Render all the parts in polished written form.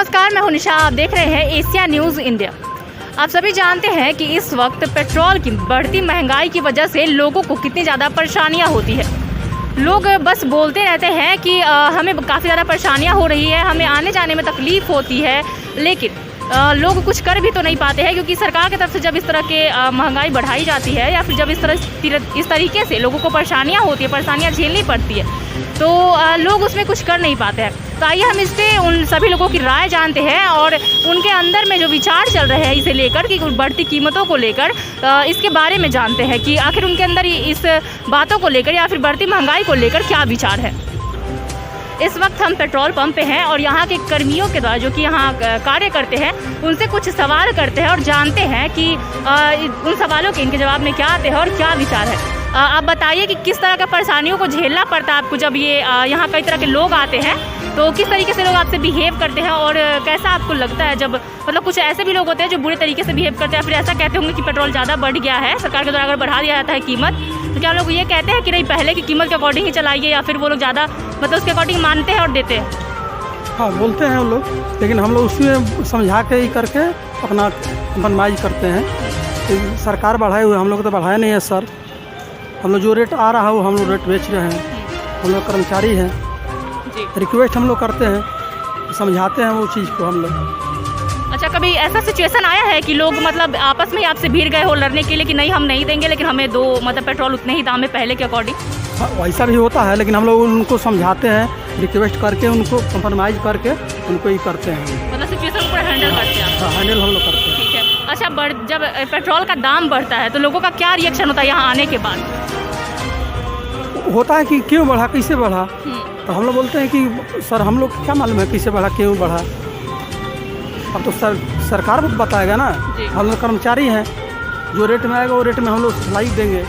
नमस्कार, मैं हूं निशा। आप देख रहे हैं एशिया न्यूज़ इंडिया। आप सभी जानते हैं कि इस वक्त पेट्रोल की बढ़ती महंगाई की वजह से लोगों को कितनी ज़्यादा परेशानियां होती है। लोग बस बोलते रहते हैं कि हमें काफ़ी ज़्यादा परेशानियां हो रही है, हमें आने जाने में तकलीफ़ होती है, लेकिन लोग कुछ कर भी तो नहीं पाते हैं, क्योंकि सरकार की तरफ से जब इस तरह के महंगाई बढ़ाई जाती है या फिर जब इस तरीके से लोगों को परेशानियां होती है, परेशानियां झेलनी पड़ती है, तो लोग उसमें कुछ कर नहीं पाते हैं। तो आइए हम इस पर उन सभी लोगों की राय जानते हैं और उनके अंदर में जो विचार चल रहे हैं इसे लेकर कि बढ़ती कीमतों को लेकर, इसके बारे में जानते हैं कि आखिर उनके अंदर इस बातों को लेकर या फिर बढ़ती महंगाई को लेकर क्या विचार है। इस वक्त हम पेट्रोल पंप पे हैं और यहाँ के कर्मियों के द्वारा जो कि यहाँ कार्य करते हैं उनसे कुछ सवाल करते हैं और जानते हैं कि उन सवालों के इनके जवाब में क्या आते हैं और क्या विचार है। आप बताइए कि किस तरह का परेशानियों को झेलना पड़ता है आपको जब ये यहाँ कई तरह के लोग आते हैं, तो किस तरीके से लोग आपसे बिहेव करते हैं और कैसा आपको लगता है जब मतलब कुछ ऐसे भी लोग होते हैं जो बुरे तरीके से बिहेव करते हैं, फिर ऐसा कहते होंगे कि पेट्रोल ज़्यादा बढ़ गया है, सरकार के द्वारा अगर बढ़ा दिया जाता है कीमत, तो क्या लोग ये कहते हैं कि नहीं पहले की कीमत के अकॉर्डिंग ही चलाइए, या फिर वो लोग ज़्यादा मतलब उसके अकॉर्डिंग मानते हैं और देते हैं? हाँ, बोलते हैं वो लोग, लेकिन हम लोग उसमें समझा के ही करके अपना कंप्रोमाइज़ करते हैं कि सरकार बढ़ाए हुए, हम लोग तो बढ़ाया नहीं है सर। हम लोग जो रेट आ रहा है वो हम लोग रेट बेच रहे हैं, हम लोग कर्मचारी हैं। रिक्वेस्ट हम लोग करते हैं, समझाते हैं वो चीज़ को हम लोग। अच्छा, कभी ऐसा सिचुएशन आया है कि लोग मतलब आपस में आपसे भीड़ गए हो लड़ने के लिए कि नहीं हम नहीं देंगे, लेकिन हमें दो मतलब पेट्रोल उतने ही दाम में पहले के अकॉर्डिंग? हाँ, वैसा भी होता है, लेकिन हम लोग उनको समझाते हैं, रिक्वेस्ट करके उनको कंप्रोमाइज़ करके उनको ही करते हैं, मतलब सिचुएशन को हैंडल करते हैं। हाँ, हैंडल हम लोग करते हैं। ठीक है। अच्छा, जब पेट्रोल का दाम बढ़ता है तो लोगों का क्या रिएक्शन होता है यहाँ आने के बाद? होता है कि क्यों बढ़ा, कैसे बढ़ा, तो हम लोग बोलते हैं कि सर हम लोग क्या मालूम है कैसे बढ़ा, क्यों बढ़ा, अब तो सरकार बताएगा ना। हम लोग कर्मचारी हैं, जो रेट में आएगा वो रेट में हम लोग सप्लाई देंगे।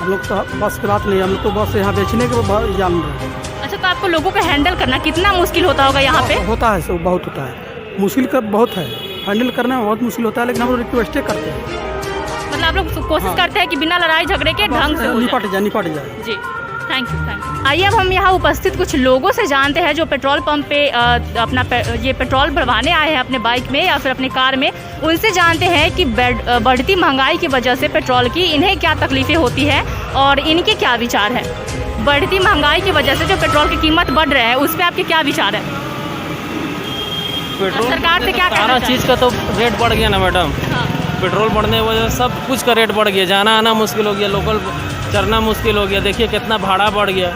हम लोग तो बस की बात नहीं, हम लोग तो बस यहाँ बेचने के जान रहे हैं। अच्छा, तो आपको लोगों को हैंडल करना कितना मुश्किल होता होगा यहाँ पे? होता है, सब बहुत होता है, मुश्किल का बहुत है, हैंडल करना बहुत मुश्किल होता है, लेकिन हम लोग रिक्वेस्टें करते हैं। मतलब आप लोग कोशिश करते हैं कि बिना लड़ाई झगड़े के ढंग से निपट जाए। जी, थैंक यू। आइए अब हम यहाँ उपस्थित कुछ लोगों से जानते हैं जो पेट्रोल पंप पे अपना ये पेट्रोल भरवाने आए हैं अपने बाइक में या फिर अपनी कार में। उनसे जानते हैं कि बढ़ती महंगाई की वजह से पेट्रोल की इन्हें क्या तकलीफ़ें होती हैं और इनके क्या विचार हैं। बढ़ती महंगाई की वजह से जो पेट्रोल की कीमत बढ़ रहा है उस पर आपके क्या विचार है? पेट्रोल सरकार से क्या सारा चीज़ का तो रेट बढ़ गया ना मैडम। हाँ। पेट्रोल बढ़ने की वजह से सब कुछ का रेट बढ़ गया, जाना आना मुश्किल हो गया, लोकल चलना मुश्किल हो गया। देखिए कितना भाड़ा बढ़ गया,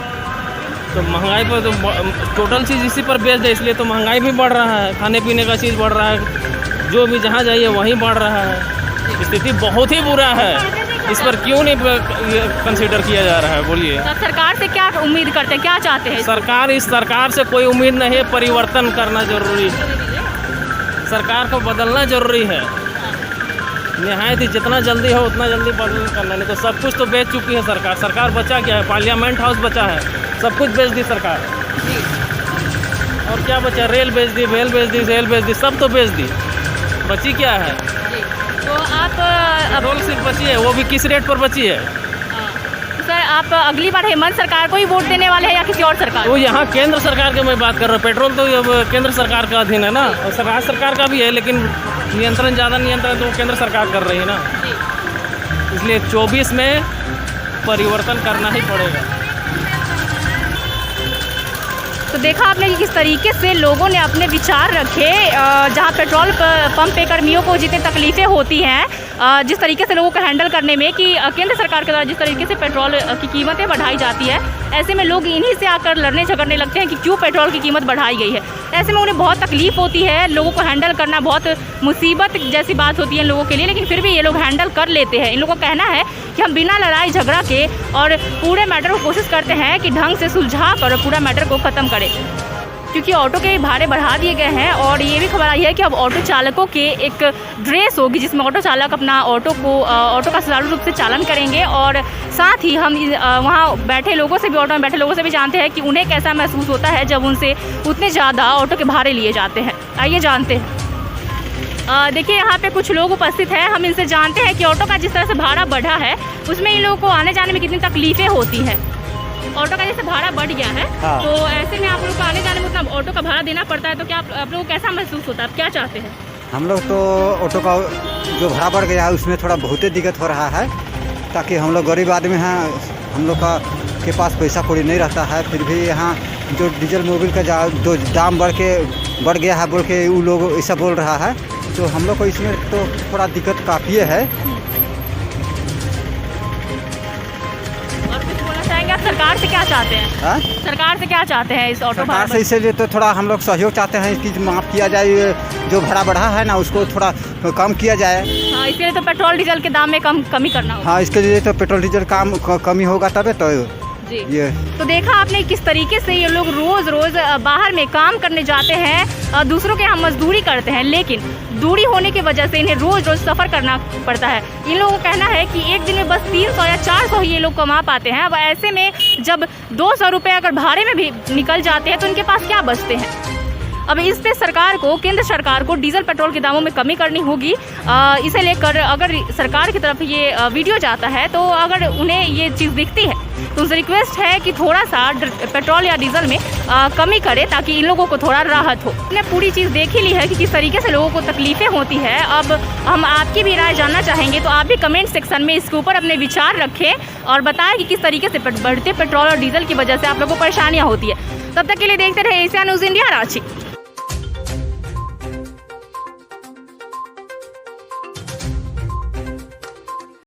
तो महंगाई पर तो टोटल चीज़ इसी पर बेस्ड है, इसलिए तो महंगाई भी बढ़ रहा है, खाने पीने का चीज़ बढ़ रहा है, जो भी जहाँ जाइए वहीं बढ़ रहा है। स्थिति बहुत ही बुरा है, इस पर क्यों नहीं कंसीडर किया जा रहा है? बोलिए। तो सरकार से क्या उम्मीद करते हैं, क्या चाहते हैं? सरकार से कोई उम्मीद नहीं है, परिवर्तन करना जरूरी है, सरकार को बदलना जरूरी है। निहायत ही जितना जल्दी हो उतना जल्दी बदल करना, नहीं तो सब कुछ तो बेच चुकी है सरकार। सरकार बचा क्या है? पार्लियामेंट हाउस बचा है, सब कुछ बेच दी सरकार। और क्या बचा? रेल बेच दी, वेल बेच दी, रेल बेच दी, सब तो बेच दी, बची क्या है? तो आप पेट्रोल सिर्फ बची है, वो भी किस रेट पर बची है? सर, आप अगली बार हेमंत सरकार को ही वोट देने वाले हैं या किसी और सरकार? वो यहाँ केंद्र सरकार की मैं बात कर रहा हूँ, पेट्रोल तो अब केंद्र सरकार का अधीन है ना, और राज्य सरकार का भी है, लेकिन ज़्यादा नियंत्रण तो केंद्र सरकार कर रही है ना, इसलिए 24 में परिवर्तन करना ही पड़ेगा। तो देखा आपने कि किस तरीके से लोगों ने अपने विचार रखे, जहां पेट्रोल पंप पे कर्मियों को जितनी तकलीफ़ें होती हैं, जिस तरीके से लोगों को हैंडल करने में कि केंद्र सरकार के द्वारा जिस तरीके से पेट्रोल की कीमतें बढ़ाई जाती है, ऐसे में लोग इन्हीं से आकर लड़ने झगड़ने लगते हैं कि क्यों पेट्रोल की कीमत बढ़ाई गई है। ऐसे में उन्हें बहुत तकलीफ़ होती है, लोगों को हैंडल करना बहुत मुसीबत जैसी बात होती है लोगों के लिए, लेकिन फिर भी ये लोग हैंडल कर लेते हैं। इन लोगों का कहना है कि हम बिना लड़ाई झगड़ा के और पूरे मैटर को कोशिश करते हैं कि ढंग से सुलझा कर पूरा मैटर को ख़त्म करें, क्योंकि ऑटो के भाड़े बढ़ा दिए गए हैं। और ये भी खबर आई है कि अब ऑटो चालकों के एक ड्रेस होगी जिसमें ऑटो चालक अपना ऑटो का सुचारू रूप से चालन करेंगे, और साथ ही हम वहाँ बैठे लोगों से भी, ऑटो में बैठे लोगों से भी जानते हैं कि उन्हें कैसा महसूस होता है जब उनसे उतने ज़्यादा ऑटो के भाड़े लिए जाते हैं। आइए जानते हैं। देखिए यहाँ पे कुछ लोग उपस्थित हैं, हम इनसे जानते हैं कि ऑटो का जिस तरह से भाड़ा बढ़ा है उसमें इन लोगों को आने जाने में कितनी तकलीफ़ें होती हैं। ऑटो का जैसे भाड़ा बढ़ गया है, हाँ। तो ऐसे में आप लोग को आने जाने में उतना ऑटो का भाड़ा देना पड़ता है, तो क्या आप लोगों को कैसा महसूस होता है, आप क्या चाहते हैं? हम लोग तो ऑटो का जो भाड़ा बढ़ गया है उसमें थोड़ा बहुत ही दिक्कत हो रहा है, ताकि हम लोग गरीब आदमी हैं, हम लोग का के पास पैसा कौड़ी नहीं रहता है, फिर भी यहाँ जो डीजल मोबिल का जो दाम बढ़ गया है बोल के वो लोग ऐसा बोल रहा है, तो हम लोग को इसमें तो थोड़ा दिक्कत काफ़ी है। और कुछ बोलना चाहेंगे आप, सरकार से क्या चाहते हैं? हाँ? सरकार से क्या चाहते हैं इस ऑटो भाड़ा सरकार से इसीलिए तो थोड़ा हम लोग सहयोग चाहते हैं कि माफ़ किया जाए, ये जो भाड़ा बढ़ा है ना उसको थोड़ा कम किया जाए। हाँ, इसके लिए तो पेट्रोल डीजल के दाम में कमी करना होगा। हाँ, इसके लिए तो पेट्रोल डीजल कमी होगा तबे तो जी। ये तो देखा आपने किस तरीके से ये लोग रोज रोज बाहर में काम करने जाते हैं, दूसरों के यहाँ मजदूरी करते हैं, लेकिन दूरी होने की वजह से इन्हें रोज रोज सफ़र करना पड़ता है। इन लोगों का कहना है कि एक दिन में बस 300 या 400 ही ये लोग कमा पाते हैं। अब ऐसे में जब 200 रुपये अगर भाड़े में भी निकल जाते हैं तो इनके पास क्या बचते हैं? अब इस पे सरकार को, केंद्र सरकार को डीजल पेट्रोल के दामों में कमी करनी होगी। इसे लेकर अगर सरकार की तरफ ये वीडियो जाता है, तो अगर उन्हें ये चीज़ दिखती है तो उनसे रिक्वेस्ट है कि थोड़ा सा पेट्रोल या डीजल में कमी करे, ताकि इन लोगों को थोड़ा राहत हो। हमने पूरी चीज़ देख ही ली है कि किस तरीके से लोगों को तकलीफ़ें होती है। अब हम आपकी भी राय जानना चाहेंगे, तो आप भी कमेंट सेक्शन में इसके ऊपर अपने विचार रखें और बताएं कि किस तरीके से बढ़ते पेट्रोल और डीजल की वजह से आप लोगों को परेशानियाँ होती है। तब तक के लिए देखते रहे एशिया न्यूज़ इंडिया, रांची।